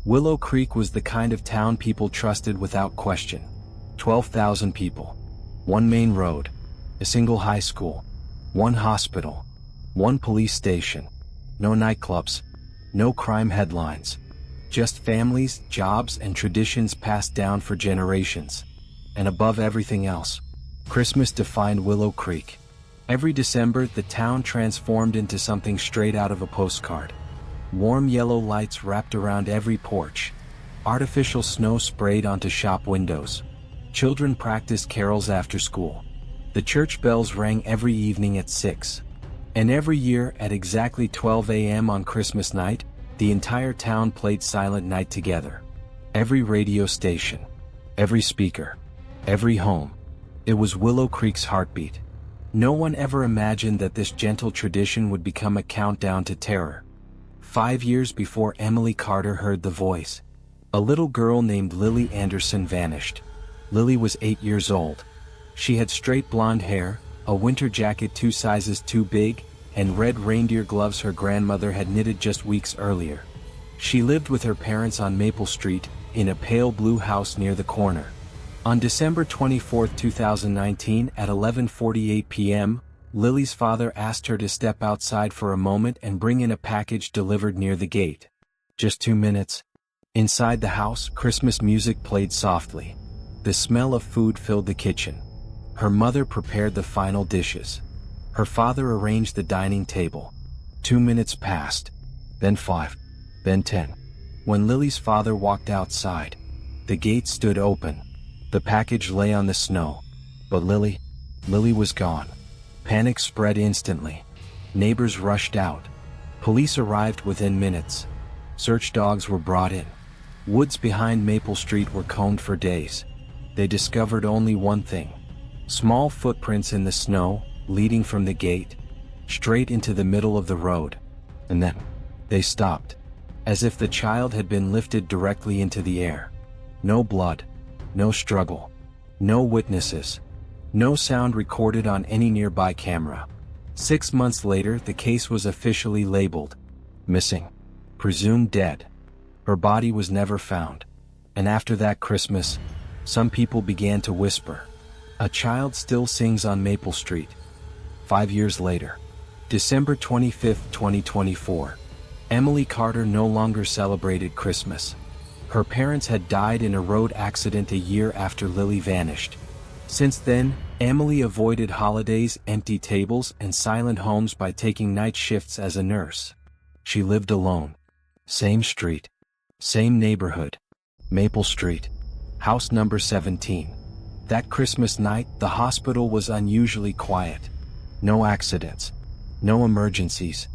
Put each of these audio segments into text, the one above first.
Willow Creek was the kind of town people trusted without question. 12,000 people. One main road. A single high school. One hospital. One police station. No nightclubs. No crime headlines. Just families, jobs, and traditions passed down for generations. And above everything else, Christmas defined Willow Creek. Every December, the town transformed into something straight out of a postcard. Warm yellow lights wrapped around every porch. Artificial snow sprayed onto shop windows. Children practiced carols after school. The church bells rang every evening at 6. And every year, at exactly 12 a.m. on Christmas night, the entire town played Silent Night together. Every radio station. Every speaker. Every home. It was Willow Creek's heartbeat. No one ever imagined that this gentle tradition would become a countdown to terror. 5 years before Emily Carter heard the voice, a little girl named Lily Anderson vanished. Lily was 8 years old. She had straight blonde hair, a winter jacket 2 sizes too big, and red reindeer gloves her grandmother had knitted just weeks earlier. She lived with her parents on Maple Street, in a pale blue house near the corner. On December 24, 2019 at 11:48 p.m., Lily's father asked her to step outside for a moment and bring in a package delivered near the gate. Just 2 minutes. Inside the house, Christmas music played softly. The smell of food filled the kitchen. Her mother prepared the final dishes. Her father arranged the dining table. 2 minutes passed. Then 5. Then 10. When Lily's father walked outside, the gate stood open. The package lay on the snow. But Lily was gone. Panic spread instantly. Neighbors rushed out. Police arrived within minutes. Search dogs were brought in. Woods behind Maple Street were combed for days. They discovered only one thing. Small footprints in the snow, leading from the gate, straight into the middle of the road. And then, they stopped. As if the child had been lifted directly into the air. No blood. No struggle. No witnesses. No sound recorded on any nearby camera. 6 months later, the case was officially labeled missing. Presumed dead. Her body was never found. And after that Christmas, some people began to whisper. A child still sings on Maple Street. 5 years later, December 25, 2024, Emily Carter no longer celebrated Christmas. Her parents had died in a road accident a year after Lily vanished. Since then, Emily avoided holidays, empty tables, and silent homes by taking night shifts as a nurse. She lived alone. Same street. Same neighborhood. Maple Street. House number 17. That Christmas night, the hospital was unusually quiet. No accidents. No emergencies.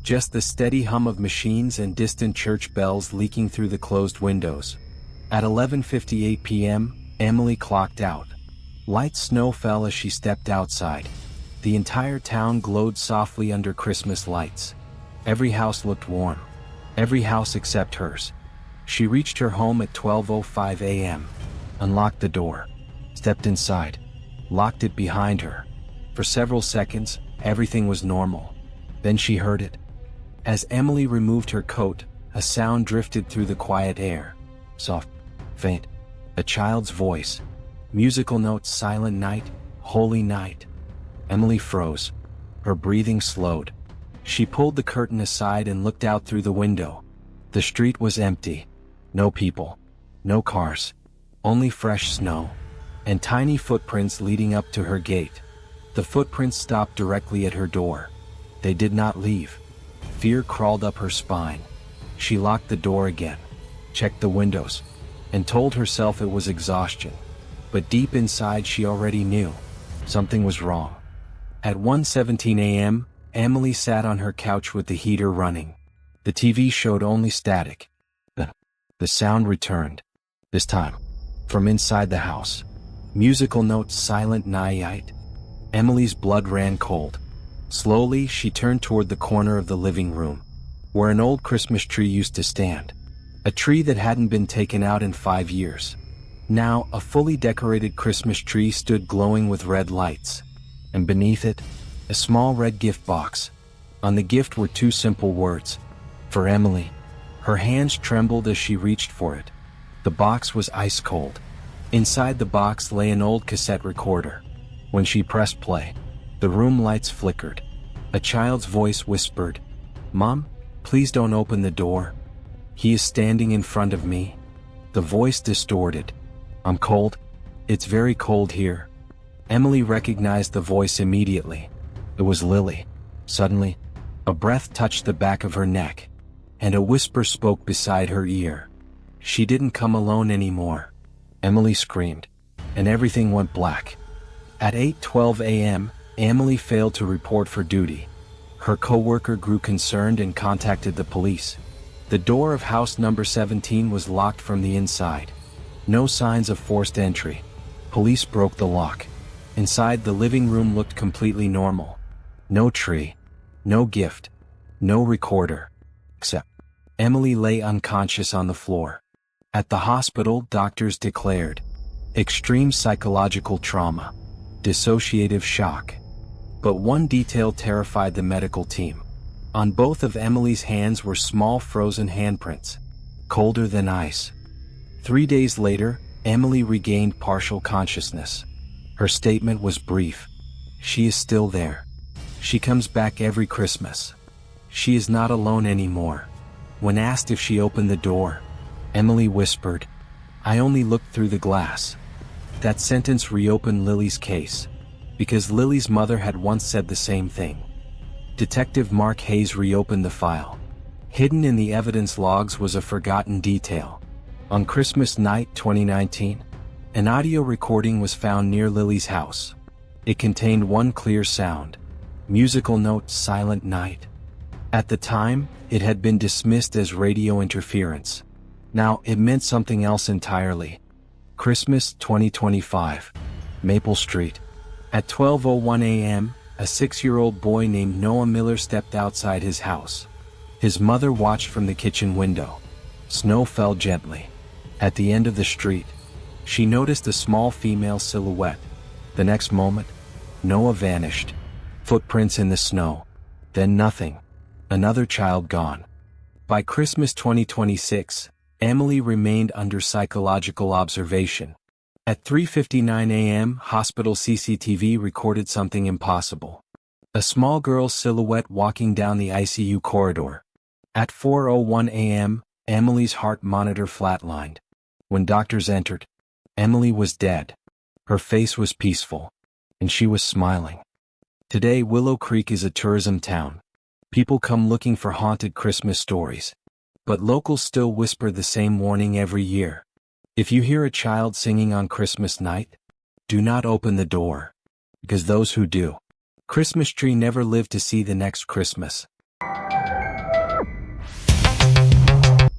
Just the steady hum of machines and distant church bells leaking through the closed windows. At 11:58 p.m., Emily clocked out. Light snow fell as she stepped outside. The entire town glowed softly under Christmas lights. Every house looked warm. Every house except hers. She reached her home at 12:05 a.m., unlocked the door, stepped inside, locked it behind her. For several seconds, everything was normal. Then she heard it. As Emily removed her coat, a sound drifted through the quiet air. Soft, faint, a child's voice. Musical notes, Silent Night, Holy Night. Emily froze. Her breathing slowed. She pulled the curtain aside and looked out through the window. The street was empty. No people. No cars. Only fresh snow. And tiny footprints leading up to her gate. The footprints stopped directly at her door. They did not leave. Fear crawled up her spine. She locked the door again, checked the windows, and told herself it was exhaustion. But deep inside she already knew. Something was wrong. At 1:17 a.m., Emily sat on her couch with the heater running. The TV showed only static. The sound returned. This time, from inside the house. Musical notes, Silent Night. Emily's blood ran cold. Slowly, she turned toward the corner of the living room, where an old Christmas tree used to stand. A tree that hadn't been taken out in 5 years. Now, a fully decorated Christmas tree stood glowing with red lights. And beneath it, a small red gift box. On the gift were 2 simple words. For Emily. Her hands trembled as she reached for it. The box was ice cold. Inside the box lay an old cassette recorder. When she pressed play, the room lights flickered. A child's voice whispered, "Mom, please don't open the door. He is standing in front of me." The voice distorted. "I'm cold. It's very cold here." Emily recognized the voice immediately. It was Lily. Suddenly, a breath touched the back of her neck, and a whisper spoke beside her ear. She didn't come alone anymore. Emily screamed, and everything went black. At 8:12 a.m., Emily failed to report for duty. Her coworker grew concerned and contacted the police. The door of house number 17 was locked from the inside. No signs of forced entry. Police broke the lock. Inside, the living room looked completely normal. No tree, no gift, no recorder. Except Emily lay unconscious on the floor. At the hospital, doctors declared extreme psychological trauma, dissociative shock. But one detail terrified the medical team. On both of Emily's hands were small frozen handprints, colder than ice. 3 days later, Emily regained partial consciousness. Her statement was brief. She is still there. She comes back every Christmas. She is not alone anymore. When asked if she opened the door, Emily whispered, "I only looked through the glass." That sentence reopened Lily's case, because Lily's mother had once said the same thing. Detective Mark Hayes reopened the file. Hidden in the evidence logs was a forgotten detail. On Christmas night 2019, an audio recording was found near Lily's house. It contained one clear sound. Musical note, "Silent Night." At the time, it had been dismissed as radio interference. Now, it meant something else entirely. Christmas 2025, Maple Street. At 12:01 a.m., a 6-year-old boy named Noah Miller stepped outside his house. His mother watched from the kitchen window. Snow fell gently. At the end of the street, she noticed a small female silhouette. The next moment, Noah vanished. Footprints in the snow. Then nothing. Another child gone. By Christmas 2026, Emily remained under psychological observation. At 3:59 a.m., hospital CCTV recorded something impossible. A small girl's silhouette walking down the ICU corridor. At 4:01 a.m., Emily's heart monitor flatlined. When doctors entered, Emily was dead. Her face was peaceful, and she was smiling. Today, Willow Creek is a tourism town. People come looking for haunted Christmas stories. But locals still whisper the same warning every year. If you hear a child singing on Christmas night, do not open the door. Because those who do, Christmas tree never live to see the next Christmas.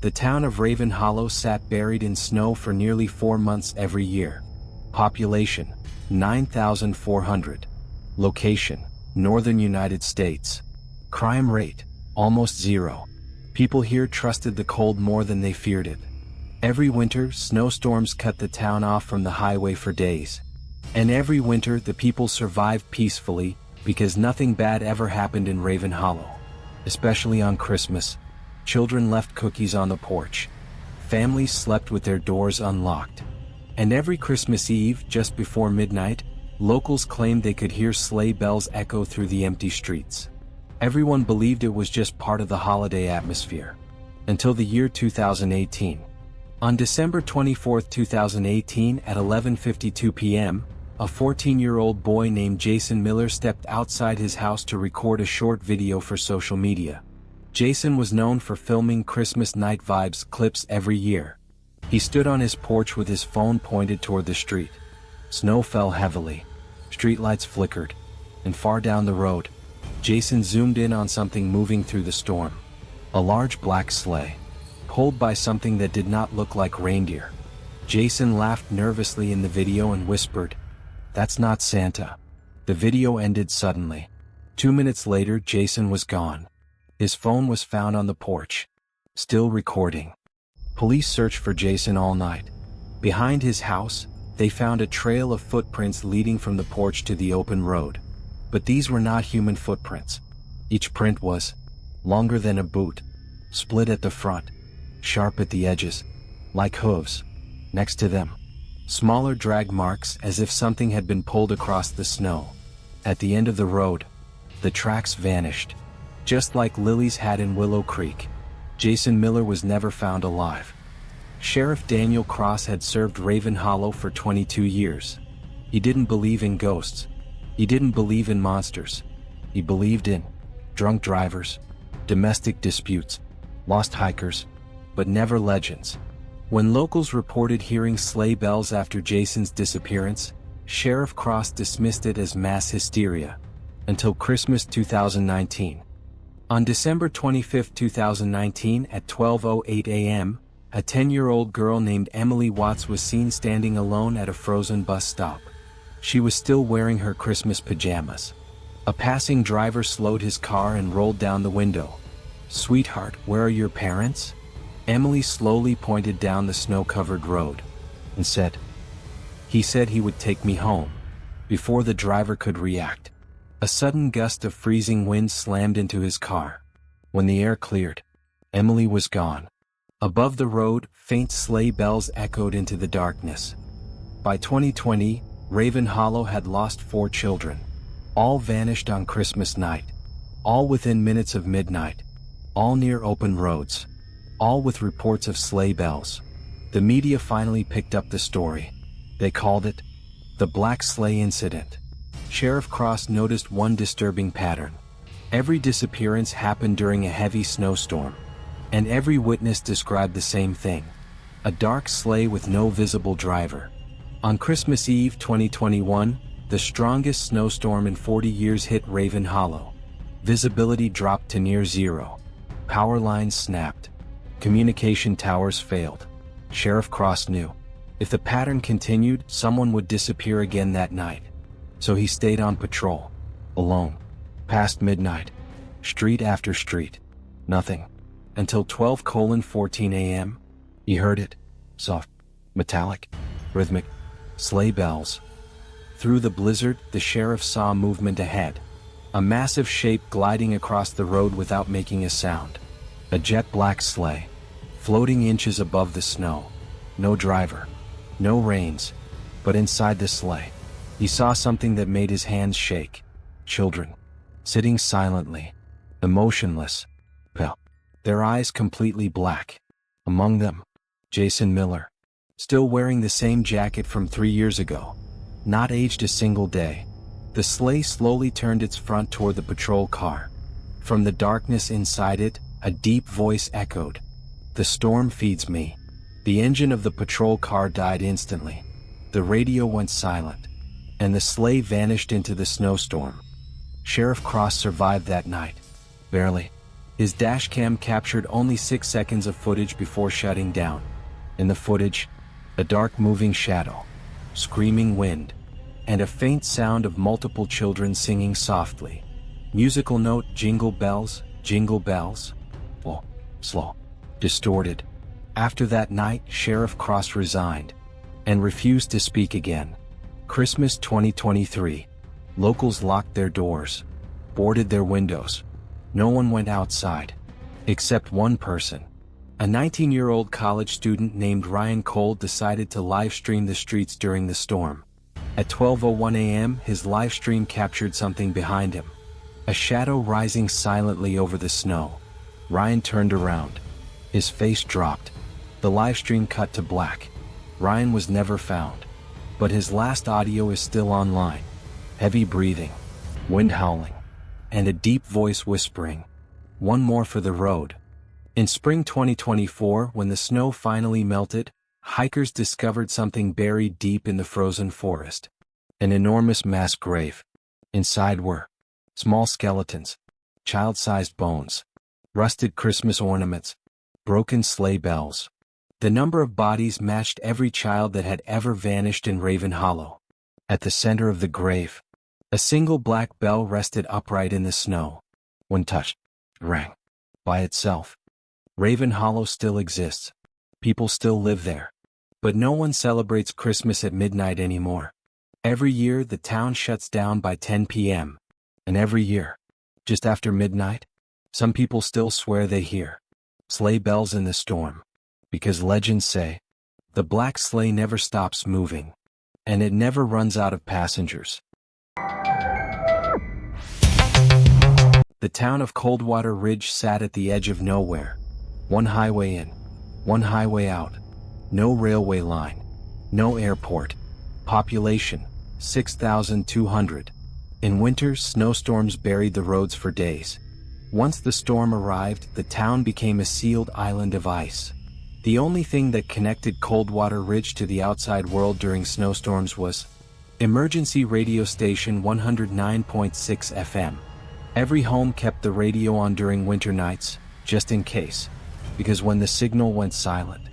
The town of Raven Hollow sat buried in snow for nearly 4 months every year. Population, 9,400. Location, northern United States. Crime rate, almost zero. People here trusted the cold more than they feared it. Every winter, snowstorms cut the town off from the highway for days. And every winter, the people survived peacefully because nothing bad ever happened in Raven Hollow. Especially on Christmas, children left cookies on the porch. Families slept with their doors unlocked. And every Christmas Eve, just before midnight, locals claimed they could hear sleigh bells echo through the empty streets. Everyone believed it was just part of the holiday atmosphere. Until the year 2018. On December 24, 2018 at 11:52 p.m., a 14-year-old boy named Jason Miller stepped outside his house to record a short video for social media. Jason was known for filming Christmas night vibes clips every year. He stood on his porch with his phone pointed toward the street. Snow fell heavily. Streetlights flickered. And far down the road, Jason zoomed in on something moving through the storm. A large black sleigh, pulled by something that did not look like reindeer. Jason laughed nervously in the video and whispered, "That's not Santa." The video ended suddenly. 2 minutes later, Jason was gone. His phone was found on the porch, still recording. Police searched for Jason all night. Behind his house, they found a trail of footprints leading from the porch to the open road. But these were not human footprints. Each print was longer than a boot, split at the front, sharp at the edges, like hooves. Next to them, smaller drag marks as if something had been pulled across the snow. At the end of the road, the tracks vanished. Just like Lily's had in Willow Creek, Jason Miller was never found alive. Sheriff Daniel Cross had served Raven Hollow for 22 years. He didn't believe in ghosts. He didn't believe in monsters. He believed in drunk drivers, domestic disputes, lost hikers, but never legends. When locals reported hearing sleigh bells after Jason's disappearance, Sheriff Cross dismissed it as mass hysteria, until Christmas 2019. On December 25, 2019 at 12:08 a.m., a 10-year-old girl named Emily Watts was seen standing alone at a frozen bus stop. She was still wearing her Christmas pajamas. A passing driver slowed his car and rolled down the window. "Sweetheart, where are your parents?" Emily slowly pointed down the snow-covered road and said, "He said he would take me home." Before the driver could react, a sudden gust of freezing wind slammed into his car. When the air cleared, Emily was gone. Above the road, faint sleigh bells echoed into the darkness. By 2020, Raven Hollow had lost 4 children. All vanished on Christmas night. All within minutes of midnight. All near open roads. All with reports of sleigh bells. The media finally picked up the story. They called it the Black Sleigh Incident. Sheriff Cross noticed one disturbing pattern. Every disappearance happened during a heavy snowstorm. And every witness described the same thing: a dark sleigh with no visible driver. On Christmas Eve 2021, the strongest snowstorm in 40 years hit Raven Hollow. Visibility dropped to near zero. Power lines snapped. Communication towers failed. Sheriff Cross knew, if the pattern continued, someone would disappear again that night. So he stayed on patrol, alone, past midnight, street after street. Nothing. Until 12:14 a.m., he heard it. Soft, metallic, rhythmic, sleigh bells. Through the blizzard, the sheriff saw movement ahead. A massive shape gliding across the road without making a sound. A jet-black sleigh, floating inches above the snow. No driver, no reins, but inside the sleigh, he saw something that made his hands shake. Children, sitting silently, emotionless, pale, their eyes completely black. Among them, Jason Miller, still wearing the same jacket from 3 years ago, not aged a single day. The sleigh slowly turned its front toward the patrol car. From the darkness inside it, a deep voice echoed, "The storm feeds me." The engine of the patrol car died instantly. The radio went silent, and the sleigh vanished into the snowstorm. Sheriff Cross survived that night. Barely. His dashcam captured only 6 seconds of footage before shutting down. In the footage, a dark moving shadow, screaming wind, and a faint sound of multiple children singing softly. Musical note: jingle bells, oh, slow, distorted. After that night, Sheriff Cross resigned and refused to speak again. Christmas 2023. Locals locked their doors, boarded their windows. No one went outside, except one person. A 19-year-old college student named Ryan Cole decided to live stream the streets during the storm. At 12:01 a.m., his live stream captured something behind him. A shadow rising silently over the snow. Ryan turned around. His face dropped. The live stream cut to black. Ryan was never found. But his last audio is still online. Heavy breathing, wind howling, and a deep voice whispering, "One more for the road." In spring 2024, when the snow finally melted, hikers discovered something buried deep in the frozen forest. An enormous mass grave. Inside were small skeletons, child-sized bones, rusted Christmas ornaments, broken sleigh bells. The number of bodies matched every child that had ever vanished in Raven Hollow. At the center of the grave, a single black bell rested upright in the snow. When touched, it rang. By itself. Raven Hollow still exists. People still live there. But no one celebrates Christmas at midnight anymore. Every year the town shuts down by 10 p.m. And every year, just after midnight, some people still swear they hear sleigh bells in the storm. Because legends say, the black sleigh never stops moving, and it never runs out of passengers. The town of Coldwater Ridge sat at the edge of nowhere. One highway in, one highway out. No railway line, no airport. Population, 6,200. In winter, snowstorms buried the roads for days. Once the storm arrived, the town became a sealed island of ice. The only thing that connected Coldwater Ridge to the outside world during snowstorms was emergency radio station 109.6 FM. Every home kept the radio on during winter nights, just in case, because when the signal went silent,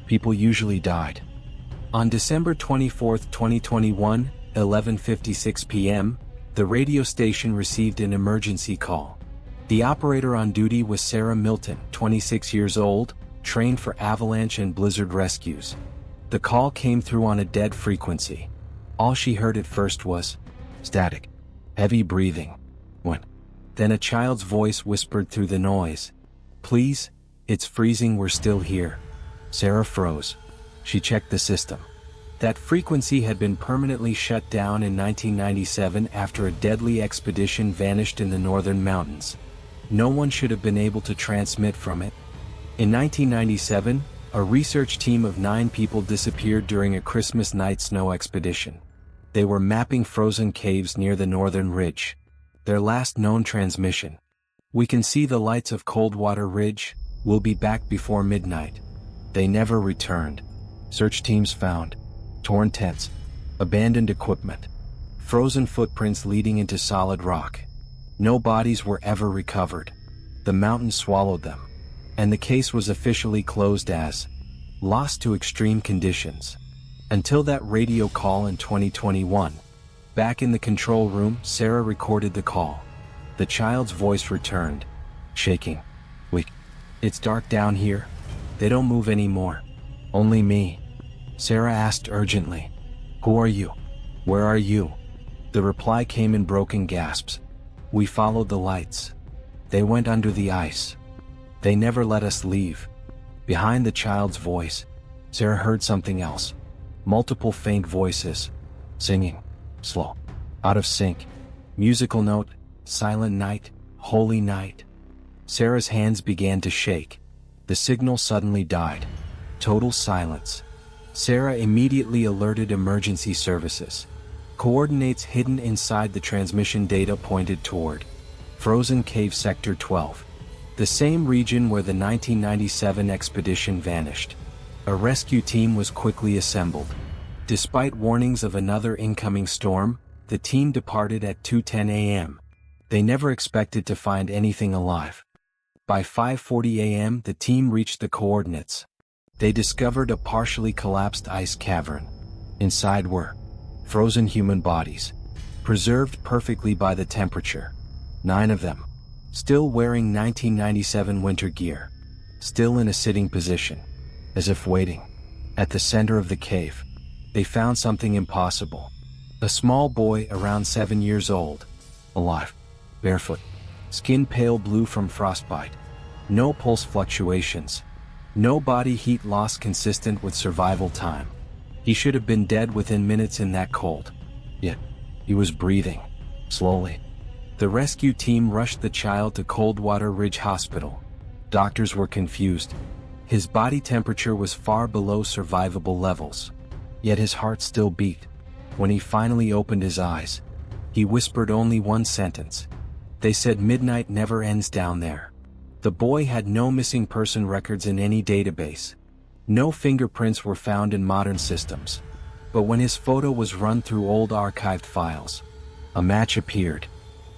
people usually died. On December 24, 2021, 11:56 p.m., the radio station received an emergency call. The operator on duty was Sarah Milton, 26 years old, trained for avalanche and blizzard rescues. The call came through on a dead frequency. All she heard at first was static, heavy breathing. Then a child's voice whispered through the noise. "Please, it's freezing, we're still here." Sarah froze. She checked the system. That frequency had been permanently shut down in 1997 after a deadly expedition vanished in the northern mountains. No one should have been able to transmit from it. In 1997, a research team of 9 people disappeared during a Christmas night snow expedition. They were mapping frozen caves near the northern ridge. Their last known transmission: "We can see the lights of Coldwater Ridge, we'll be back before midnight." They never returned. Search teams found torn tents, abandoned equipment, frozen footprints leading into solid rock. No bodies were ever recovered. The mountain swallowed them, and the case was officially closed as lost to extreme conditions. Until that radio call in 2021. Back in the control room, Sarah recorded the call. The child's voice returned, shaking. It's dark down here. They don't move anymore. Only me." Sarah asked urgently, "Who are you? Where are you?" The reply came in broken gasps. "We followed the lights. They went under the ice. They never let us leave." Behind the child's voice, Sarah heard something else. Multiple faint voices, singing, slow, out of sync. Musical note, "Silent night, holy night." Sarah's hands began to shake. The signal suddenly died. Total silence. Sarah immediately alerted emergency services. Coordinates hidden inside the transmission data pointed toward Frozen Cave Sector 12, the same region where the 1997 expedition vanished. A rescue team was quickly assembled. Despite warnings of another incoming storm, the team departed at 2:10 a.m. They never expected to find anything alive. By 5:40 a.m. the team reached the coordinates. They discovered a partially collapsed ice cavern. Inside were frozen human bodies, preserved perfectly by the temperature. 9 of them, still wearing 1997 winter gear, still in a sitting position, as if waiting. At the center of the cave, they found something impossible. A small boy around 7 years old, alive, barefoot, skin pale blue from frostbite. No pulse fluctuations. No body heat loss consistent with survival time. He should have been dead within minutes in that cold. Yet, he was breathing, slowly. The rescue team rushed the child to Coldwater Ridge Hospital. Doctors were confused. His body temperature was far below survivable levels. Yet his heart still beat. When he finally opened his eyes, he whispered only one sentence. "They said midnight never ends down there." The boy had no missing person records in any database. No fingerprints were found in modern systems. But when his photo was run through old archived files, a match appeared.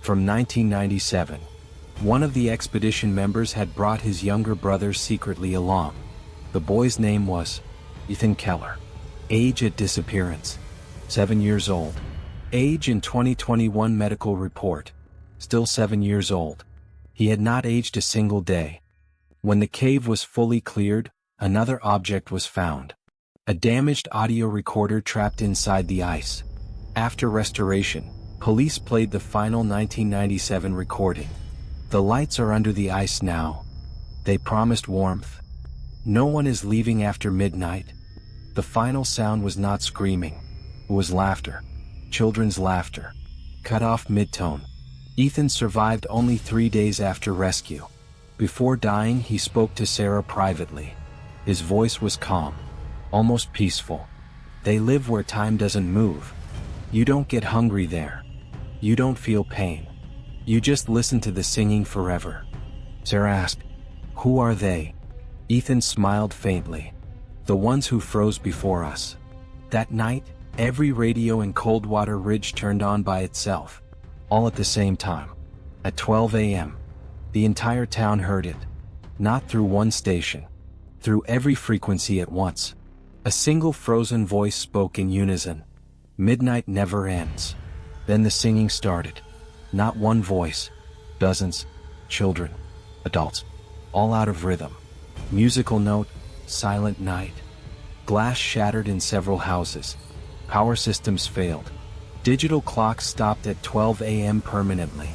From 1997. One of the expedition members had brought his younger brother secretly along. The boy's name was Ethan Keller. Age at disappearance: 7 years old. Age in 2021 medical report: still 7 years old. He had not aged a single day. When the cave was fully cleared, another object was found. A damaged audio recorder trapped inside the ice. After restoration, police played the final 1997 recording. "The lights are under the ice now. They promised warmth. No one is leaving after midnight. The final sound was not screaming. It was laughter. Children's laughter. Cut off mid-tone. Ethan survived only 3 days after rescue. Before dying, he spoke to Sarah privately. His voice was calm, almost peaceful. They live where time doesn't move. You don't get hungry there. You don't feel pain. You just listen to the singing forever. Sarah asked, "Who are they?" Ethan smiled faintly. "The ones who froze before us." That night, every radio in Coldwater Ridge turned on by itself, all at the same time. At 12 a.m., the entire town heard it. Not through one station, through every frequency at once. A single frozen voice spoke in unison. "Midnight never ends." Then the singing started. Not one voice, dozens, children, adults, all out of rhythm. Musical note, silent night. Glass shattered in several houses. Power systems failed. Digital clocks stopped at 12 a.m. permanently.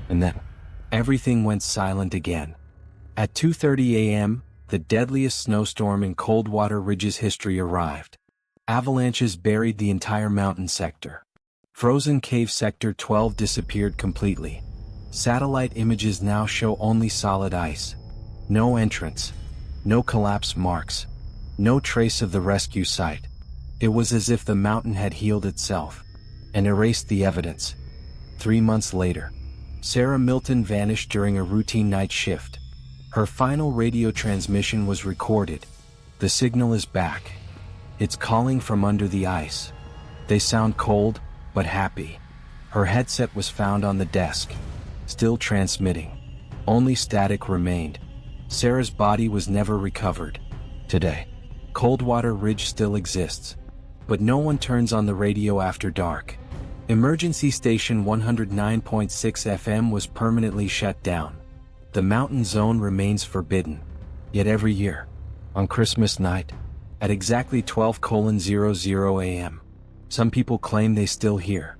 And then, everything went silent again. At 2:30 a.m., the deadliest snowstorm in Coldwater Ridge's history arrived. Avalanches buried the entire mountain sector. Frozen Cave Sector 12 disappeared completely. Satellite images now show only solid ice. No entrance. No collapse marks. No trace of the rescue site. It was as if the mountain had healed itself and erased the evidence. 3 months later, Sarah Milton vanished during a routine night shift. Her final radio transmission was recorded. "The signal is back. It's calling from under the ice." They sound cold, but happy. Her headset was found on the desk, still transmitting. Only static remained. Sarah's body was never recovered. Today, Coldwater Ridge still exists, but no one turns on the radio after dark. Emergency Station 109.6 FM was permanently shut down. The mountain zone remains forbidden. Yet every year, on Christmas night, at exactly 12:00 a.m., some people claim they still hear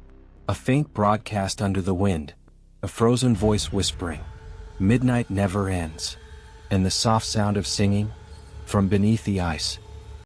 a faint broadcast under the wind, a frozen voice whispering, "Midnight never ends," and the soft sound of singing from beneath the ice.